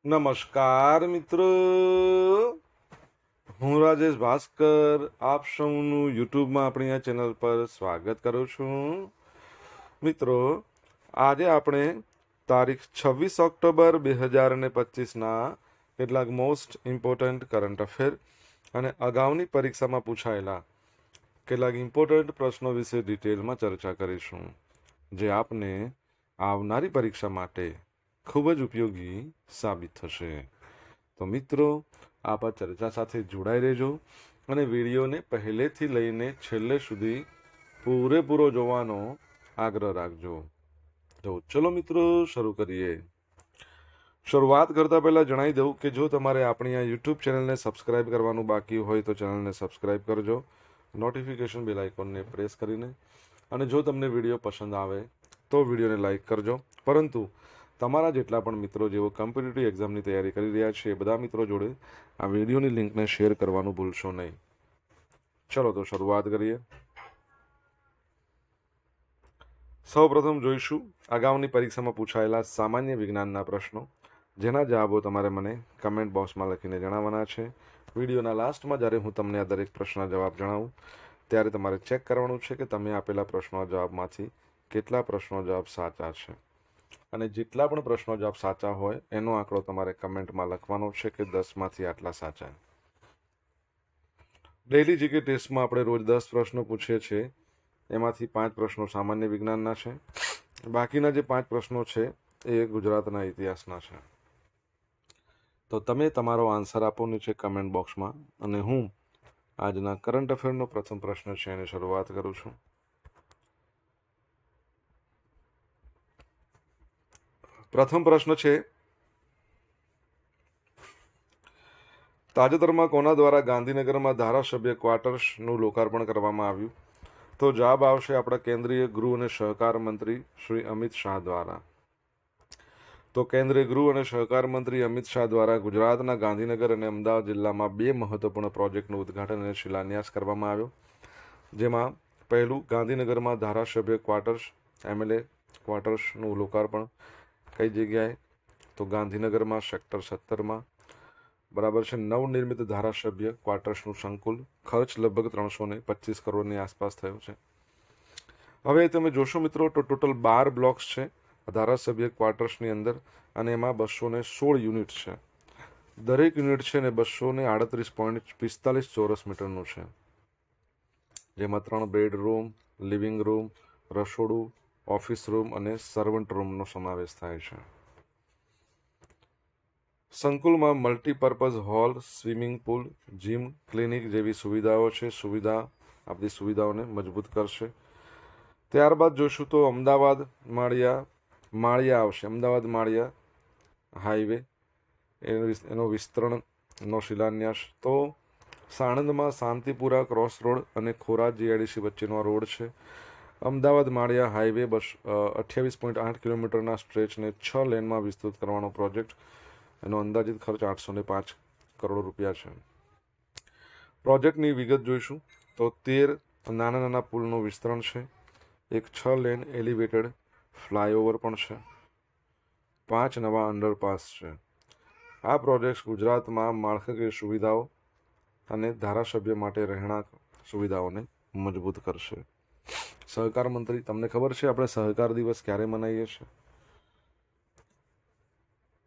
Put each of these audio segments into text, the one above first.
નમસ્કાર મિત્રો, હું રાજેશ ભાસ્કર આપ સૌનું યુટ્યુબમાં આપણી આ ચેનલ પર સ્વાગત કરું છું. મિત્રો, આજે આપણે તારીખ 26 ઓક્ટોબર 2025ના કેટલાક મોસ્ટ ઇમ્પોર્ટન્ટ કરંટ અફેર અને અગાઉની પરીક્ષામાં પૂછાયેલા કેટલાક ઇમ્પોર્ટન્ટ પ્રશ્નો વિશે ડિટેલમાં ચર્ચા કરીશું, જે આપને આવનારી પરીક્ષા માટે ખૂબ જ ઉપયોગી સાબિત થશે. તો મિત્રો, આપ આ ચર્ચા સાથે જોડાઈ રહેજો અને વિડીયોને પહેલેથી લઈને છેલ્લે સુધી પૂરેપૂરો જોવાનો આગ્રહ રાખજો. તો ચલો મિત્રો, શરૂ કરીએ. શરૂઆત કરતાં પહેલાં જણાવી દઉં કે જો તમારે આપણી આ યુટ્યુબ ચેનલને સબસ્ક્રાઇબ કરવાનું બાકી હોય તો ચેનલને સબસ્ક્રાઇબ કરજો, નોટિફિકેશન બેલ આઇકોનને પ્રેસ કરીને. અને જો તમને વિડીયો પસંદ આવે તો વિડીયોને લાઇક કરજો. પરંતુ તમારા જેટલા પણ મિત્રો જેઓ કોમ્પિટિટિવ એક્ઝામની તૈયારી કરી રહ્યા છે એ બધા મિત્રો જોડે આ વિડીયોની લિંકને શેર કરવાનું ભૂલશો નહીં. ચલો તો શરૂઆત કરીએ. સૌપ્રથમ જોઈશું અગાઉની પરીક્ષામાં પૂછાયેલા સામાન્ય વિજ્ઞાનના પ્રશ્નો, જેના જવાબો તમારે મને કમેન્ટ બોક્સમાં લખીને જણાવવાના છે. વિડીયોના લાસ્ટમાં જ્યારે હું તમને આ દરેક પ્રશ્નના જવાબ જણાવું ત્યારે તમારે ચેક કરવાનું છે કે તમે આપેલા પ્રશ્નોના જવાબમાંથી કેટલા પ્રશ્નો જવાબ સાચા છે. અને જેટલા પણ પ્રશ્નો જવાબ સાચા હોય એનો આંકડો તમારે કમેન્ટમાં લખવાનો છે કે 10માંથી આટલા સાચા. ડેઇલી જીકે ટેસ્ટમાં આપણે રોજ 10 પ્રશ્નો પૂછીએ છીએ, એમાંથી 5 પ્રશ્નો સામાન્ય વિજ્ઞાનના છે. બાકીના જે 5 પ્રશ્નો છે એ ગુજરાતના ઇતિહાસના છે. તો તમે તમારો આન્સર આપો નીચે કમેન્ટ બોક્સમાં, અને હું આજના કરંટ અફેરનો પ્રથમ પ્રશ્ન છે એની શરૂઆત કરું છું. પ્રથમ પ્રશ્ન છે, તાજેતરમાં કોના દ્વારા ગાંધીનગરમાં ધારાસભ્ય ક્વાર્ટર્સનું લોકાર્પણ કરવામાં આવ્યું? તો જવાબ આવશે આપણા કેન્દ્રીય ગૃહ અને સહકાર મંત્રી શ્રી અમિત શાહ દ્વારા. તો કેન્દ્રીય ગૃહ અને સહકાર મંત્રી અમિત શાહ દ્વારા ગુજરાતના ગાંધીનગર અને અમદાવાદ જિલ્લામાં 2 મહત્વપૂર્ણ પ્રોજેક્ટનું ઉદ્ઘાટન અને શિલાન્યાસ કરવામાં આવ્યો. જેમાં પહેલું ગાંધીનગરમાં ધારાસભ્ય ક્વાર્ટર્સ એમએલએ ક્વાર્ટર્સનું લોકાર્પણ. કઈ જગ્યાએ? તો ગાંધીનગરમાં સેક્ટર 17માં. બરાબર છે. નવનિર્મિત ધારાસભ્ય ક્વાર્ટર્સનું સંકુલ, ખર્ચ લગભગ 325 કરોડની આસપાસ થયો છે. હવે તમે જોશો મિત્રો તો ટોટલ 12 બ્લોક્સ છે ધારાસભ્ય ક્વાર્ટર્સની અંદર, અને એમાં 216 યુનિટ છે. દરેક યુનિટ છે ને 238.45 ચોરસ મીટરનું છે, જેમાં 3 બેડરૂમ, લિવિંગ રૂમ, રસોડું, ઓફિસ રૂમ અને સર્વન્ટ રૂમનો સમાવેશ થાય છે. સંકુલમાં multipurpose hall, swimming pool, gym, clinic જેવી સુવિધાઓ છે. આપણી સુવિધાઓને મજબૂત કરશે. ત્યારબાદ જોઈશું તો અમદાવાદ માળિયા આવશે. અમદાવાદ માળિયા હાઈવે એનો વિસ્તરણનો શિલાન્યાસ. તો સાણંદમાં શાંતિપુરા ક્રોસ રોડ અને ખોરાજ જીઆઈડીસી વચ્ચેનો રોડ છે. અમદાવાદ માળિયા હાઈવે 28.8 કિલોમીટરના સ્ટ્રેચને 6 લેનમાં વિસ્તૃત કરવાનો પ્રોજેક્ટ. એનો અંદાજિત ખર્ચ 805 કરોડ રૂપિયા છે. પ્રોજેક્ટની વિગત જોઈશું તો 13 નાના નાના પુલનું વિસ્તરણ છે. એક 6 લેન એલિવેટેડ ફ્લાયઓવર પણ છે. 5 નવા અંડરપાસ છે. આ પ્રોજેક્ટ ગુજરાતમાં માળખાકીય સુવિધાઓ અને ધારાસભ્ય માટે રહેણાંક સુવિધાઓને મજબૂત કરશે. સહકાર મંત્રી, તમને ખબર છે આપણે સહકાર દિવસ ક્યારે મનાવીએ છીએ?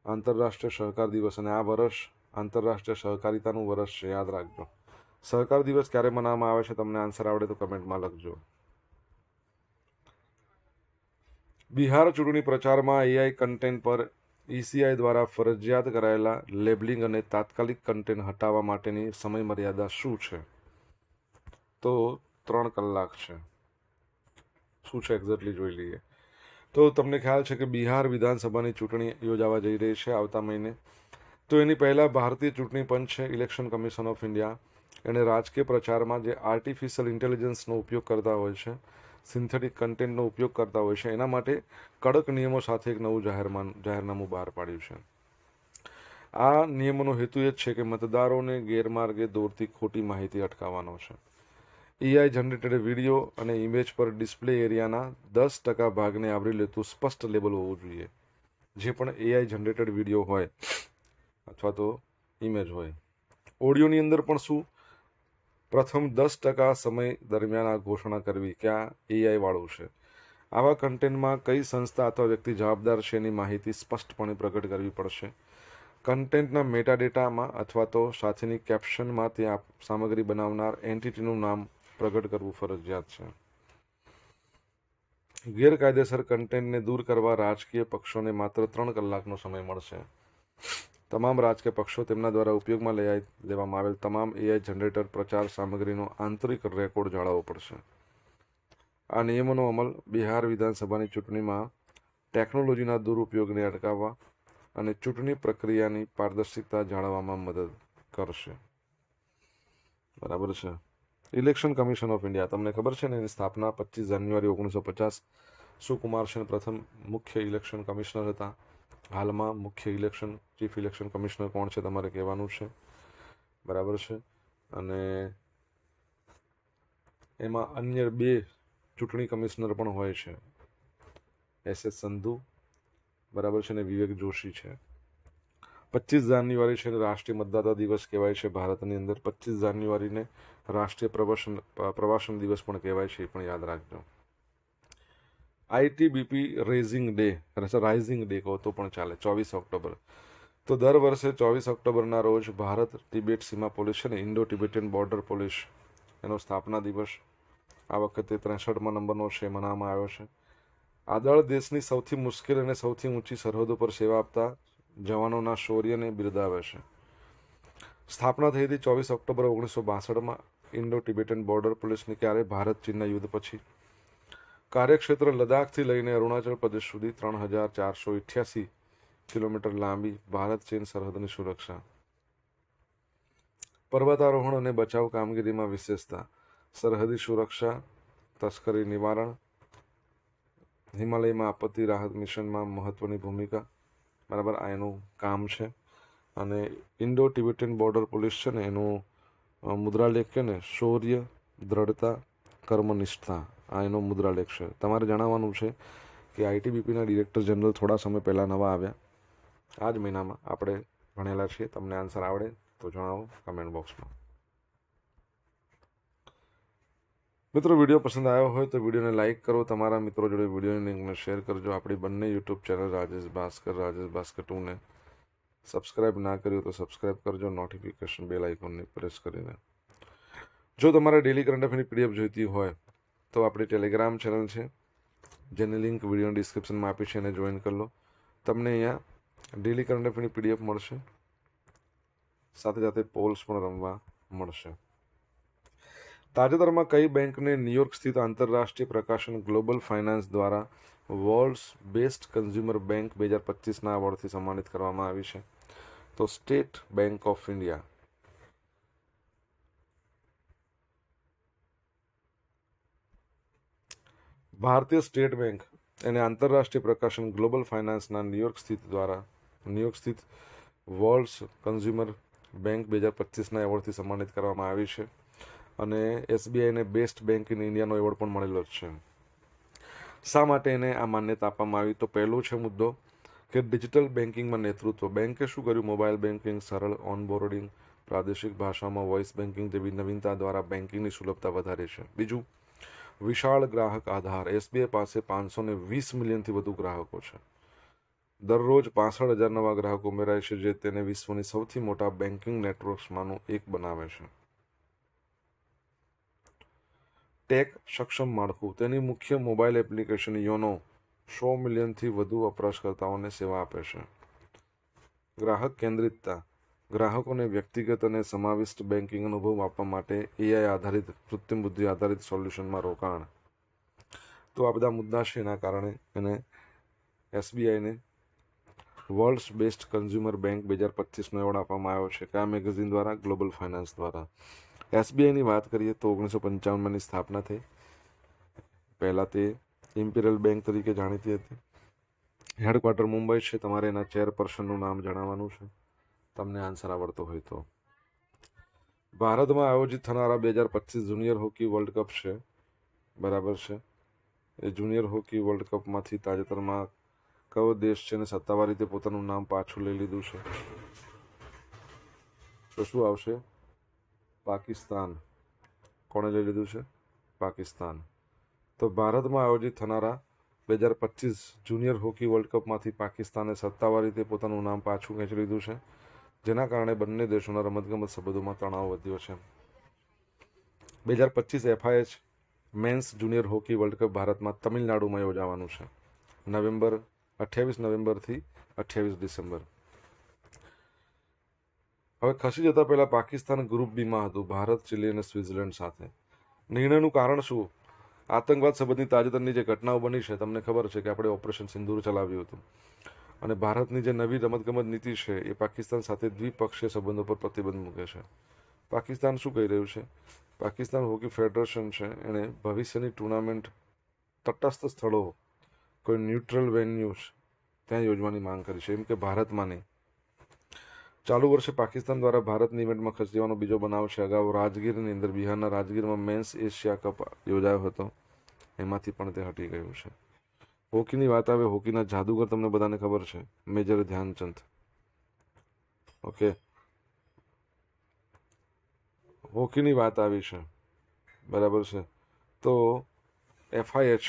આંતરરાષ્ટ્રીય સહકાર દિવસ. અને આ વર્ષ આંતરરાષ્ટ્રીય સહકારિતાનું વર્ષ છે, યાદ રાખજો. સહકાર દિવસ ક્યારે મનાવવામાં આવે છે? તમને આન્સર આવડે તો કમેન્ટમાં લખજો. બિહાર ચૂંટણી પ્રચારમાં એઆઈ કન્ટેન્ટ પર ઈસીઆઈ દ્વારા ફરજિયાત કરાયેલા લેબલિંગ અને તાત્કાલિક કન્ટેન્ટ હટાવવા માટેની સમય મર્યાદા શું છે? તો 3 કલાક છે. શું છે એક્ઝેક્ટલી જોઈ લઈએ. તો તમને ખ્યાલ છે કે બિહાર વિધાનસભાની ચૂંટણી યોજાવા જઈ રહી છે આવતા મહિને. તો એની પહેલાં ભારતીય ચૂંટણી પંચ છે, ઇલેક્શન કમિશન ઓફ ઇન્ડિયા, એને રાજકીય પ્રચારમાં જે આર્ટિફિશિયલ ઇન્ટેલિજન્સનો ઉપયોગ કરતા હોય છે, સિન્થેટિક કન્ટેન્ટનો ઉપયોગ કરતા હોય છે, એના માટે કડક નિયમો સાથે એક નવું જાહેરનામું બહાર પાડ્યું છે. આ નિયમોનો હેતુ એ જ છે કે મતદારોને ગેરમાર્ગે દોરતી ખોટી માહિતી અટકાવવાનો છે. એઆઈ જનરેટેડ વિડીયો અને ઇમેજ પર ડિસ્પ્લે એરિયાના 10% ભાગને આવરી લેતું સ્પષ્ટ લેબલ હોવું જોઈએ. જે પણ એઆઈ જનરેટેડ વિડીયો હોય અથવા તો ઇમેજ હોય. ઓડિયોની અંદર પણ શું પ્રથમ 10% સમય દરમિયાન આ ઘોષણા કરવી કે આ એઆઈ વાળું છે. આવા કન્ટેન્ટમાં કઈ સંસ્થા અથવા વ્યક્તિ જવાબદાર છે એની માહિતી સ્પષ્ટપણે પ્રગટ કરવી પડશે. કન્ટેન્ટના મેટાડેટામાં અથવા તો સાથેની કેપ્શનમાં તે સામગ્રી બનાવનાર એન્ટિટીનું નામ પ્રગટ કરવું ફરજિયાત છે. ગેરકાયદેસર કન્ટેન્ટને દૂર કરવા રાજકીય પક્ષોને માત્ર 3 કલાકનો સમય મળશે. તમામ રાજકીય પક્ષો તેમના દ્વારા ઉપયોગમાં લેવામાં આવેલ તમામ એઆઈ જનરેટર પ્રચાર સામગ્રીનો આંતરિક રેકોર્ડ જાળવવો પડશે. આ નિયમોનો અમલ બિહાર વિધાનસભાની ચૂંટણીમાં ટેકનોલોજીના દુરુપયોગને અટકાવવા અને ચૂંટણી પ્રક્રિયાની પારદર્શિકતા જાળવવામાં મદદ કરશે. બરાબર છે. ઇલેક્શન કમિશન ઓફ ઇન્ડિયા તમને ખબર છે ને, એની સ્થાપના 25 જાન્યુઆરી 1950 સુકુમાર સેન પ્રથમ મુખ્ય ઇલેક્શન કમિશનર હતા. હાલમાં મુખ્ય ચીફ ઇલેક્શન કમિશનર કોણ છે તમારે કહેવાનું છે. બરાબર છે. અને એમાં અન્ય 2 ચૂંટણી કમિશનર પણ હોય છે, SS સંધુ બરાબર છે ને વિવેક જોશી છે. 25 જાન્યુઆરી છે રાષ્ટ્રીય મતદાતા દિવસ કહેવાય છે ભારતની અંદર. 25 જાન્યુઆરીને રાષ્ટ્રીય પ્રવાસન દિવસ પણ કહેવાય છે, એ પણ યાદ રાખજો. ITBP રાઇઝિંગ ડે કહો તો પણ ચાલે, 24 ઓક્ટોબર. તો દર વર્ષે 24 ઓક્ટોબરના રોજ ભારત તિબેટ સીમા પોલીસ છે ને, ઇન્ડો ટિબેટિયન બોર્ડર પોલીસ, એનો સ્થાપના દિવસ આ વખતે 63મા નંબરનો છે, મનાવવામાં આવ્યો છે. આ દળ દેશની સૌથી મુશ્કેલ અને સૌથી ઊંચી સરહદો પર સેવા આપતા જવાનોના શૌર્યને બિરદાવે છે. સ્થાપના થઈ હતી 24 ઓક્ટોબર 1962માં ઇન્ડો ટિબેટિયન બોર્ડર પોલીસની. ક્યારે? ભારત ચીનના યુદ્ધ પછી. કાર્યક્ષેત્ર લદ્દાખથી લઈને અરુણાચલ પ્રદેશ સુધી 3488 કિલોમીટર લાંબી ભારત ચીન સરહદની સુરક્ષા. પર્વતારોહણ અને બચાવ કામગીરીમાં વિશેષતા, સરહદી સુરક્ષા, તસ્કરી નિવારણ, હિમાલયમાં આપત્તિ રાહત મિશનમાં મહત્વની ભૂમિકા. બરાબર, આ એનું કામ છે. અને ઇન્ડો ટિબેટિયન બોર્ડર પોલીસ છે ને, એનું મુદ્રાલેખ છે ને, શૌર્ય, દ્રઢતા, કર્મનિષ્ઠા, આ એનો મુદ્રાલેખ છે. તમારે જણાવવાનું છે કે ITBPના ડિરેક્ટર જનરલ થોડા સમય પહેલાં નવા આવ્યા, આ જ મહિનામાં. આપણે ભણેલા છીએ. તમને આન્સર આવડે તો જણાવો કમેન્ટ બોક્સમાં. મિત્રો, વિડીયો પસંદ આવ્યો હોય તો વિડીયોને લાઇક કરો, તમારા મિત્રો જોડે વિડીયોની લિંકને શેર કરજો. આપણી બંને યુટ્યુબ ચેનલ રાજેશ ભાસ્કર 2ને સબસ્ક્રાઇબ ના કર્યું તો સબસ્ક્રાઇબ કરજો, નોટિફિકેશન બેલ આઇકોનને પ્રેસ કરીને. જો તમારે ડેલી કરંટ અફેરની PDF જોઈતી હોય તો આપણી ટેલિગ્રામ ચેનલ છે, જેની લિંક વિડીયો ડિસ્ક્રિપ્શનમાં આપી છે, એને જોઈન કરી લો. તમને અહીંયા ડેલી કરંટ અફેરની PDF મળશે, સાથે સાથે પોલ્સ પણ રમવા મળશે. તાજેતરમાં કઈ બેંકને ન્યુયોર્ક સ્થિત આંતરરાષ્ટ્રીય પ્રકાશન ગ્લોબલ ફાઇનાન્સ દ્વારા વર્લ્ડ્સ બેસ્ટ કન્ઝ્યુમર બેંક 2025ના એવોર્ડથી સન્માનિત કરવામાં આવી છે? તો સ્ટેટ બેંક ઓફ ઇન્ડિયા. ભારતીય સ્ટેટ બેંક એને આંતરરાષ્ટ્રીય પ્રકાશન ગ્લોબલ ફાઇનાન્સના ન્યુયોર્ક સ્થિત વર્લ્ડ્સ કન્ઝ્યુમર બેંક 2025ના એવોર્ડથી સન્માનિત કરવામાં આવી છે. અને SBIને બેસ્ટ બેંક ઇન ઇન્ડિયાનો એવોર્ડ પણ મળેલો જ છે. શા માટે એને આ માન્યતા આપવામાં આવી? તો પહેલું છે મુદ્દો કે ડિજિટલ બેન્કિંગમાં નેતૃત્વ. બેંકે શું કર્યું? મોબાઈલ બેન્કિંગ, સરળ ઓનબોર્ડિંગ, પ્રાદેશિક ભાષામાં વોઇસ બેન્કિંગ જેવી નવીનતા દ્વારા બેન્કિંગની સુલભતા વધારે છે. બીજું, વિશાળ ગ્રાહક આધાર. SBI પાસે 520 મિલિયનથી વધુ ગ્રાહકો છે. દરરોજ 65,000 નવા ગ્રાહકો ઉમેરાય છે, જે તેને વિશ્વની સૌથી મોટા બેન્કિંગ નેટવર્ક્સમાંનું એક બનાવે છે. ટેક સક્ષમ માળખું. તેની મુખ્ય મોબાઈલ એપ્લિકેશન યોનો 100 મિલિયનથી વધુ વપરાશકર્તાઓને સેવા આપે છે. ગ્રાહક કેન્દ્રિતતા. ગ્રાહકોને વ્યક્તિગત અને સમાવિષ્ટ બેન્કિંગ અનુભવ આપવા માટે AI આધારિત, કૃત્રિમ બુદ્ધિ આધારિત સોલ્યુશનમાં રોકાણ. તો આ બધા મુદ્દા છે, એના કારણે એને SBIને વર્લ્ડ્સ બેસ્ટ કન્ઝ્યુમર બેંક 2025નો એવોર્ડ આપવામાં આવ્યો છે. કયા મેગેઝિન દ્વારા? ગ્લોબલ ફાઇનાન્સ દ્વારા. SBIની વાત કરીએ તો 1955ની સ્થાપના થઈ. પહેલાં તે ઇમ્પિરિયલ બેંક તરીકે જાણીતી હતી. હેડક્વાર્ટર મુંબઈ છે. તમારે એના ચેરપર્સનનું નામ જણાવવાનું છે, તમને આન્સર આવડતો હોય તો. ભારતમાં આયોજિત થનારા 2025 જુનિયર હોકી વર્લ્ડ કપ છે. બરાબર છે. એ જુનિયર હોકી વર્લ્ડ કપમાંથી તાજેતરમાં કયો દેશ છે ને સત્તાવાર રીતે પોતાનું નામ પાછું લઈ લીધું છે? તો શું આવશે? પાકિસ્તાન. કોણે લઈ લીધું છે? પાકિસ્તાન. તો ભારતમાં આયોજિત થનારા 2025 જુનિયર હોકી વર્લ્ડ કપમાંથી પાકિસ્તાને સત્તાવાર રીતે પોતાનું નામ પાછું ખેંચી લીધું છે, જેના કારણે બંને દેશોના રમતગમત સંબંધોમાં તણાવ વધ્યો છે. 2025 FIH men's junior hockey world cup ભારતમાં તમિલનાડુમાં યોજાવાનું છે, 28 નવેમ્બરથી 28 ડિસેમ્બર. હવે ખસી જતા પહેલા પાકિસ્તાન ગ્રુપ બીમાં હતું, ભારત, ચીલી અને સ્વિટ્ઝરલેન્ડ સાથે. નિર્ણયનું કારણ શું? આતંકવાદ સંબંધિત તાજેતરની જે ઘટનાઓ બની છે, તમને ખબર છે કે આપણે ઓપરેશન સિંદૂર ચલાવ્યું હતું, અને ભારતની જે નવી રમતગમત નીતિ છે એ પાકિસ્તાન સાથે દ્વિપક્ષીય સંબંધો પર પ્રતિબંધ મૂકે છે. પાકિસ્તાન શું કહી રહ્યું છે? પાકિસ્તાન હોકી ફેડરેશન છે એણે ભવિષ્યની ટુર્નામેન્ટ તટસ્થ સ્થળો, કોઈ ન્યુટ્રલ વેન્યુઝ ત્યાં યોજવાની માંગ કરી છે, એમ કે ભારતમાં નહીં. ચાલુ વર્ષે પાકિસ્તાન દ્વારા ભારતની ઇવેન્ટમાં ખસી જવાનો બીજો બનાવ છે. અગાઉ રાજગીરની અંદર, બિહારના રાજગીરમાં મેન્સ એશિયા કપ યોજાયો હતો, એમાંથી પણ તે હટી ગયું છે. હોકીની વાત આવે, હોકીના જાદુગર તમને બધાને ખબર છે, મેજર ધ્યાનચંદ. ઓકે, હોકીની વાત આવી છે, બરાબર છે. તો FIH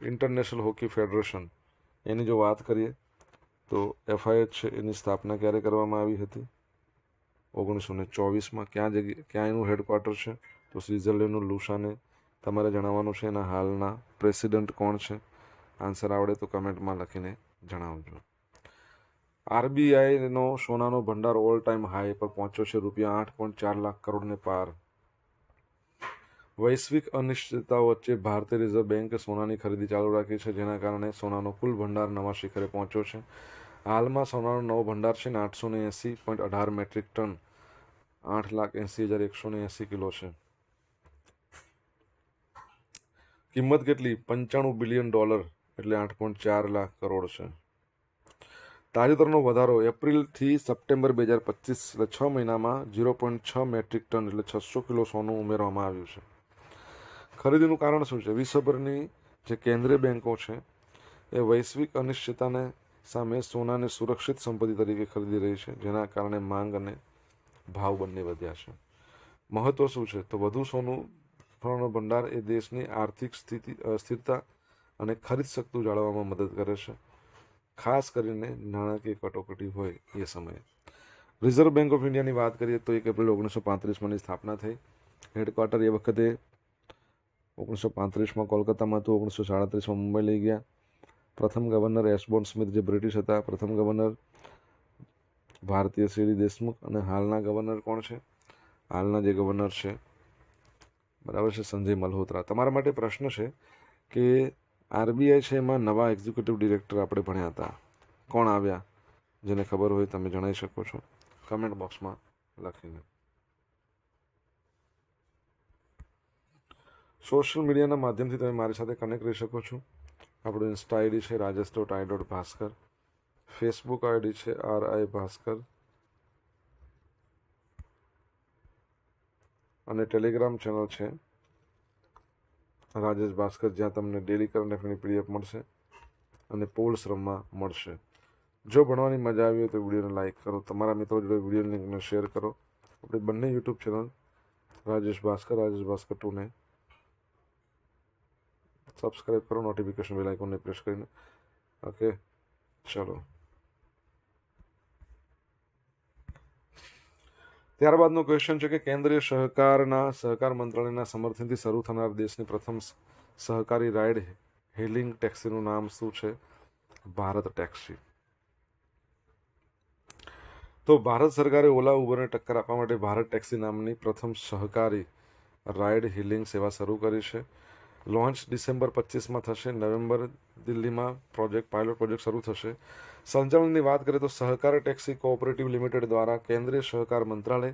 ઇન્ટરનેશનલ હોકી ફેડરેશન, એની જો વાત કરીએ તો FIH છે એની સ્થાપના ક્યારે કરવામાં આવી હતી? 1924માં. ક્યાં એનું હેડક્વાર્ટર છે? તો સ્વિટ્ઝરલેન્ડનું લુસાને. તમારે જણાવવાનું છે એના હાલના પ્રેસિડેન્ટ કોણ છે. આન્સર આવડે તો કમેન્ટમાં લખીને જણાવજો. RBIનો સોનાનો ભંડાર ઓલ ટાઈમ હાઈ પર પહોંચ્યો છે, ₹8.4 લાખ કરોડને પાર. વૈશ્વિક અનિશ્ચિતતાઓ વચ્ચે ભારતીય રિઝર્વ બેન્કે સોનાની ખરીદી ચાલુ રાખી છે, જેના કારણે સોનાનો કુલ ભંડાર નવા શિખરે પહોંચ્યો છે. હાલમાં સોનાનો નવો ભંડાર છે ને 880.18 મેટ્રિક ટન, 8,80,180 કિલો છે. કિંમત કેટલી? $95 બિલિયન, એટલે 8.4 લાખ કરોડ છે. તાજેતરનો વધારો એપ્રિલથી સપ્ટેમ્બર 2025, એટલે 6 મહિનામાં 0.6 મેટ્રિક ટન, એટલે 600 કિલો સોનું ઉમેરવામાં આવ્યું છે. ખરીદીનું કારણ શું છે? વિશ્વભરની જે કેન્દ્રીય બેન્કો છે એ વૈશ્વિક અનિશ્ચિતતાને સામે સોનાને સુરક્ષિત સંપત્તિ તરીકે ખરીદી રહી છે, જેના કારણે માંગ અને ભાવ બંને વધ્યા છે. મહત્વ શું છે? તો વધુ સોનાનો ભંડાર એ દેશની આર્થિક સ્થિરતા અને ખરીદ શક્તિ જાળવવામાં મદદ કરે છે, ખાસ કરીને નાણાકીય કટોકટી હોય એ સમયે. રિઝર્વ બેન્ક ઓફ ઇન્ડિયાની વાત કરીએ તો 1 એપ્રિલ 1935માં સ્થાપના થઈ. હેડક્વાર્ટર એ વખતે 1935માં કોલકાતામાં હતું, 1937માં મુંબઈ લઈ ગયા. પ્રથમ ગવર્નર એશબોર્ન સ્મિથ જે બ્રિટિશ હતા, પ્રથમ ગવર્નર ભારતીય સીડી દેશમુખ, અને હાલના ગવર્નર કોણ છે? હાલના જે ગવર્નર છે, બરાબર છે, સંજય મલ્હોત્રા. તમારા માટે પ્રશ્ન છે કે RBI છે એમાં નવા એક્ઝિક્યુટિવ ડિરેક્ટર આપણે ભણ્યા હતા, કોણ આવ્યા? જેને ખબર હોય તમે જણાવી શકો છો કમેન્ટ બોક્સમાં લખીને. સોશિયલ મીડિયાના માધ્યમથી તમે મારી સાથે કનેક્ટ રહી શકો છો. આપણું ઇન્સ્ટા આઈડી છે rajesh.i.bhaskar, ફેસબુક આઈડી છે RI ભાસ્કર, અને ટેલિગ્રામ ચેનલ છે રાજેશ ભાસ્કર, જ્યાં તમને ડેલી કરંટ અફેરની PDF મળશે અને પોલ્સ રમવા મળશે. જો ભણવાની મજા આવી હોય તો વિડીયોને લાઇક કરો, તમારા મિત્રો જોડે વિડીયો લિંકને શેર કરો. આપણી બંને યુટ્યુબ ચેનલ રાજેશ ભાસ્કર 2ને સબસ્ક્રાઈબ કરો, નોટિફિકેશન બેલ આઇકોનને પ્રેસ કરીને. ઓકે, ચલો. ત્યારબાદનો ક્વેશ્ચન છે કે કેન્દ્રીય સહકાર મંત્રાલયના સમર્થનથી શરૂ થનાર દેશની પ્રથમ સહકારી રાઇડ હેલિંગ ટેક્સીનું નામ શું છે? ભારત ટેક્સી. તો ભારત સરકારે ઓલા ઉબરને ટક્કર આપવા માટે ભારત ટેક્સી નામની પ્રથમ સહકારી રાઇડ હિલિંગ સેવા શરૂ કરી છે. લોન્ચ ડિસેમ્બર 25માં થશે. નવેમ્બર દિલ્હીમાં પાયલોટ પ્રોજેક્ટ શરૂ થશે. સંચાલનની વાત કરીએ તો સહકાર ટેક્સી કોઓપરેટિવ લિમિટેડ દ્વારા કેન્દ્રીય સહકાર મંત્રાલય,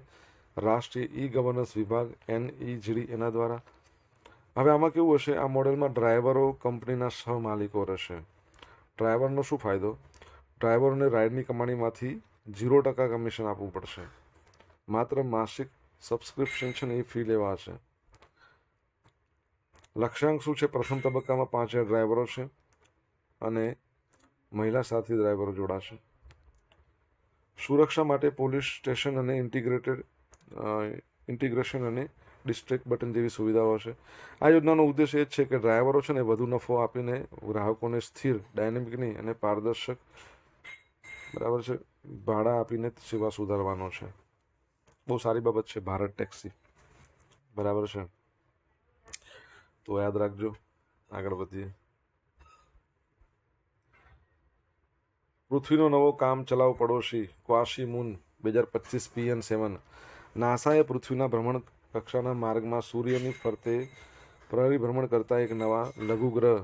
રાષ્ટ્રીય ઈ ગવર્નન્સ વિભાગ NEGD એના દ્વારા. હવે આમાં કેવું હશે? આ મોડેલમાં ડ્રાઈવરો કંપનીના સહમાલિકો રહેશે. ડ્રાઈવરનો શું ફાયદો? ડ્રાઈવરોને રાઇડની કમાણીમાંથી 0% કમિશન આપવું પડશે. માત્ર માસિક સબસ્ક્રિપ્શન છે ને એ ફી લેવા છે. લક્ષ્યાંક શું છે? પ્રથમ તબક્કામાં 5000 ડ્રાઈવરો છે અને મહિલા સાથી ડ્રાઈવરો જોડાશે. સુરક્ષા માટે પોલીસ સ્ટેશન અને ઇન્ટિગ્રેશન અને ડિસ્ટ્રિક્ટ બટન જેવી સુવિધાઓ છે. આ યોજનાનો ઉદ્દેશ એ જ છે કે ડ્રાઈવરો છે ને વધુ નફો આપીને ગ્રાહકોને સ્થિર, ડાયનેમિકની અને પારદર્શક, બરાબર છે, ભાડા આપીને સેવા સુધારવાનો છે. બહુ સારી બાબત છે ભારત ટેક્સી, બરાબર છે. તો યાદ રાખજો. આગળ વધીએ. પૃથ્વીનો નવો કામ ચલાવ પડોશી ક્વાશી મૂન 2025 PN7. નાસાએ પૃથ્વીના ભ્રમણ કક્ષાના માર્ગમાં સૂર્યની ફરતે પરિભ્રમણ કરતા એક નવા લઘુગ્રહ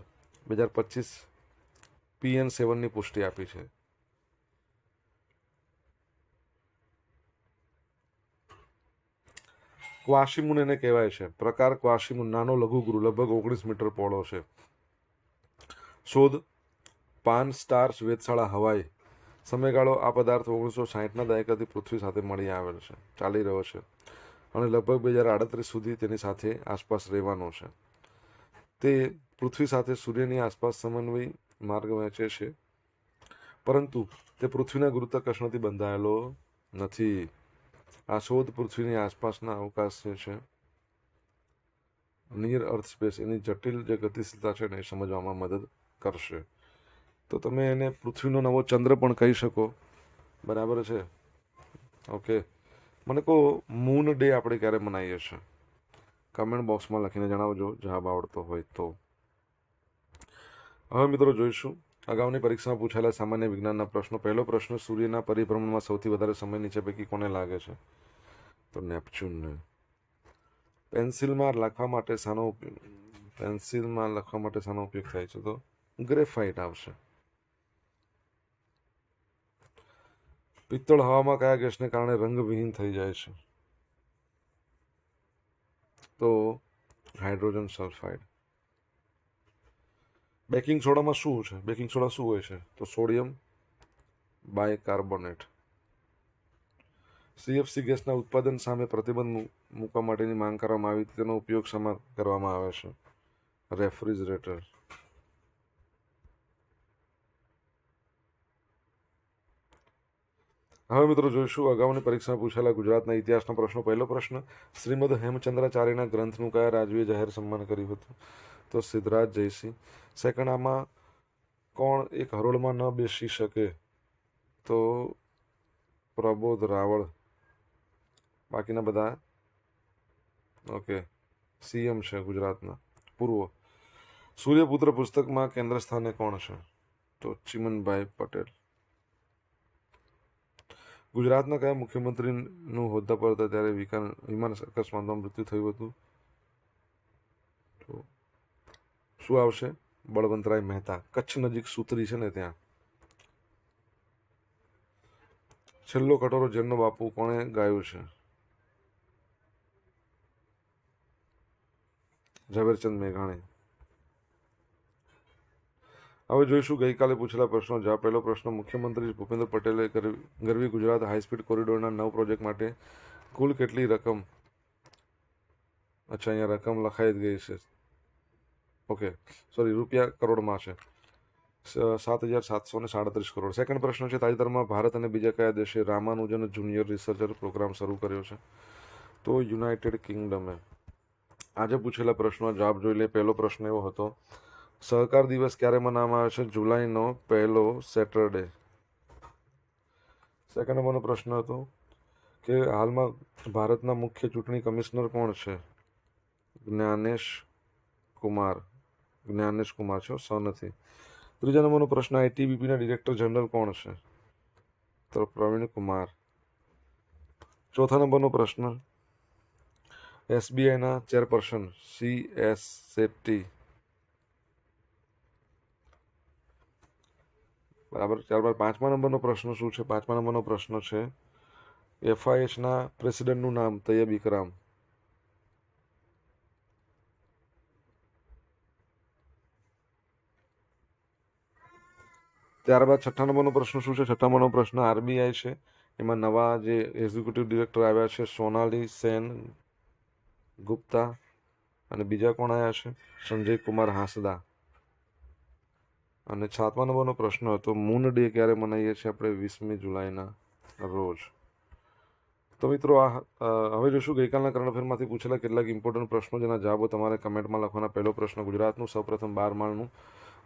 2025 PN7ની પુષ્ટિ આપી છે. ક્વાશીમૂન એને કહેવાય છે. પ્રકાર ક્વાશીમૂન, નાનો લઘુગ્રહ, લગભગ 19 મીટર પહોળો છે. શોધ પાન સ્ટાર્સ વેધશાળા હવાઈ. સમયગાળો આ પદાર્થ 1960ના દાયકાથી પૃથ્વી સાથે મળી આવેલ છે, ચાલી રહ્યો છે અને લગભગ 2038 સુધી તેની સાથે આસપાસ રહેવાનો છે. તે પૃથ્વી સાથે સૂર્યની આસપાસ સમન્વય માર્ગ વહેંચે છે, પરંતુ તે પૃથ્વીના ગુરુત્વાકર્ષણથી બંધાયેલો નથી. આ શોધ પૃથ્વીની આસપાસના અવકાશ છે, નિયર અર્થ સ્પેસ, એની જટિલ જે ગતિશીલતા છે ને એ સમજવામાં મદદ કરશે. તો તમે એને પૃથ્વીનો નવો ચંદ્ર પણ કહી શકો, બરાબર છે. ઓકે, મને કહો મૂન ડે આપણે ક્યારે મનાવીએ છીએ? કમેન્ટ બોક્સમાં લખીને જણાવજો જવાબ આવડતો હોય તો. હવે મિત્રો જોઈશું અગાઉની પરીક્ષામાં પૂછાયેલા સામાન્ય વિજ્ઞાનના પ્રશ્નો. પહેલો પ્રશ્ન, સૂર્યના પરિભ્રમણમાં સૌથી વધારે સમય નીચે પૈકી કોને લાગે છે? તો નેપચ્યુનને. પેન્સિલમાં લખવા માટે શાનો ઉપયોગ થાય છે? તો ગ્રેફાઇટ આવશે. પિત્તળ હવામાં કયા ગેસને કારણે રંગવિહીન થઈ જાય છે? તો હાઇડ્રોજન સલ્ફાઇડ. બેકિંગ સોડામાં શું છે? બેકિંગ સોડા શું હોય છે? તો સોડિયમ બાયકાર્બોનેટ. CFC ગેસના ઉત્પાદન સામે પ્રતિબંધ મૂકવા માટેની માંગ કરવામાં આવી હતી. તેનો ઉપયોગ શેમાં કરવામાં આવે છે? રેફ્રિજરેટર. હવે મિત્રો જોઈશું અગાઉની પરીક્ષામાં પૂછાયેલા ગુજરાતના ઇતિહાસના પ્રશ્નો. પહેલો પ્રશ્ન, શ્રીમદ હેમચંદ્રાચાર્યના ગ્રંથનું કયા રાજવીએ જાહેર સન્માન કર્યું હતું? તો સિદ્ધરાજ જયસિંહ. સેકન્ડ, આમાં કોણ એક હરોળમાં ન બેસી શકે? તો પ્રબોધ રાવળ. બાકીના બધા ઓકે CM છે ગુજરાતના પૂર્વ. સૂર્યપુત્ર પુસ્તકમાં કેન્દ્ર સ્થાને કોણ છે? તો ચિમનભાઈ પટેલ. ગુજરાતના કયા મુખ્યમંત્રીનું હોદ્દા પર હતા ત્યારે વિમાન અકસ્માતમાં મૃત્યુ થયું હતું? તો શું આવશે? બળવંતરાય મહેતા. કચ્છ નજીક સુતરી છે ને ત્યાં. છેલ્લો કટોરો જેનનો બાપુ કોણે ગાયું છે? ઝવેરચંદ મેઘાણી. હવે જોઈશું ગઈકાલે પૂછેલા પ્રશ્નો. જવાબ. પહેલો પ્રશ્ન, મુખ્યમંત્રી ભૂપેન્દ્ર પટેલે ગરવી ગુજરાત હાઈસ્પીડ કોરિડોરના 9 પ્રોજેક્ટ માટે કુલ કેટલી રકમ? અચ્છા, અહીંયા રકમ લખાઈ જ ગઈ છે. ઓકે, સોરી, રૂપિયા કરોડમાં છે. 7,737 કરોડ. સેકન્ડ પ્રશ્ન છે, તાજેતરમાં ભારત અને બીજા કયા દેશે રામાનુજન જુનિયર રિસર્ચર પ્રોગ્રામ શરૂ કર્યો છે? તો યુનાઇટેડ કિંગડમે. આજે પૂછેલા પ્રશ્નો જવાબ જોઈ લે. પહેલો પ્રશ્ન એવો હતો, સહકાર દિવસ ક્યારે મનાવવામાં આવે છે? જુલાઈનો પહેલો સેટરડે. સેકન્ડ નંબરનો પ્રશ્ન હતો કે હાલમાં ભારતના મુખ્ય ચૂંટણી કમિશનર કોણ છે? જ્ઞાનેશ કુમાર છે, નથી. ત્રીજા નંબરનો પ્રશ્ન, ITBPના ડિરેક્ટર જનરલ કોણ છે? તો પ્રવીણ કુમાર. ચોથા નંબરનો પ્રશ્ન, SBIના ચેરપર્સન CS શેટ્ટી. બરાબર. ત્યારબાદ પાંચમા નંબરનો પ્રશ્ન શું છે? પાંચમા નંબરનો પ્રશ્ન છે, FIHના પ્રેસિડેન્ટનું નામ? તૈયબ ઇકરામ. ત્યારબાદ છઠ્ઠા નંબરનો પ્રશ્ન શું છે? છઠ્ઠા નંબરનો પ્રશ્ન RBI છે, એમાં નવા જે એક્ઝિક્યુટિવ ડિરેક્ટર આવ્યા છે સોનાલી સેન ગુપ્તા, અને બીજા કોણ આવ્યા છે? સંજય કુમાર હાંસદા. અને સાતમા નંબરનો પ્રશ્ન હતો, મૂન ડે ક્યારે મનાવીએ છીએ આપણે? 20મી જુલાઈના રોજ. તો મિત્રો હવે જોશું ગઈકાલના કરંટ અફેરમાંથી પૂછેલા કેટલાક ઇમ્પોર્ટન્ટ પ્રશ્નો જેના જવાબો તમારે કમેન્ટમાં લખવાના. પહેલો પ્રશ્ન, ગુજરાતનું સૌપ્રથમ 12 માળનું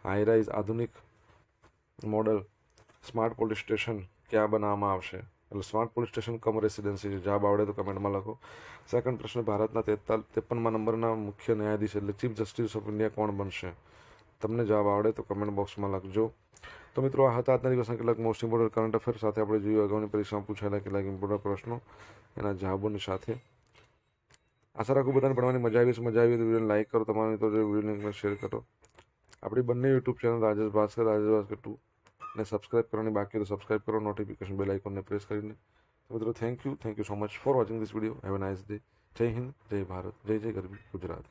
હાઈરાઇઝ આધુનિક મોડલ સ્માર્ટ પોલીસ સ્ટેશન ક્યાં બનાવવામાં આવશે? એટલે સ્માર્ટ પોલીસ સ્ટેશન કમ રેસિડેન્સી છે. જવાબ આવડે તો કમેન્ટમાં લખો. સેકન્ડ પ્રશ્ન, ભારતના 53મા નંબરના મુખ્ય ન્યાયાધીશ એટલે ચીફ જસ્ટિસ ઓફ ઇન્ડિયા કોણ બનશે? તમને જવાબ આવડે તો કમેન્ટ બોક્સમાં લખજો. તો મિત્રો આ હતા આજના દિવસના કેટલાક મોસ્ટ ઇમ્પોર્ટન્ટ કરંટ અફેર. સાથે આપણે જોયું અગાઉની પરીક્ષામાં પૂછાયેલા કેટલાક ઇમ્પોર્ટન્ટ પ્રશ્નો એના જવાબોની સાથે. આશા રાખું બધાને ભણવાની મજા આવી તો વિડીયોને લાઈક કરો, તમારા મિત્રો વિડીયોને શેર કરો. આપણી બંને યુટ્યુબ ચેનલ રાજેશ ભાસ્કર 2 ને સબસ્ક્રાઇબ કરવાની બાકી તો સબસ્ક્રાઇબ કરો, નોટિફિકેશન બેલ આઇકોનને પ્રેસ કરીને. તો મિત્રો thank you so much for watching this video. Have a nice day. જય હિન્દ, જય ભારત, જય જય ગરવી ગુજરાત.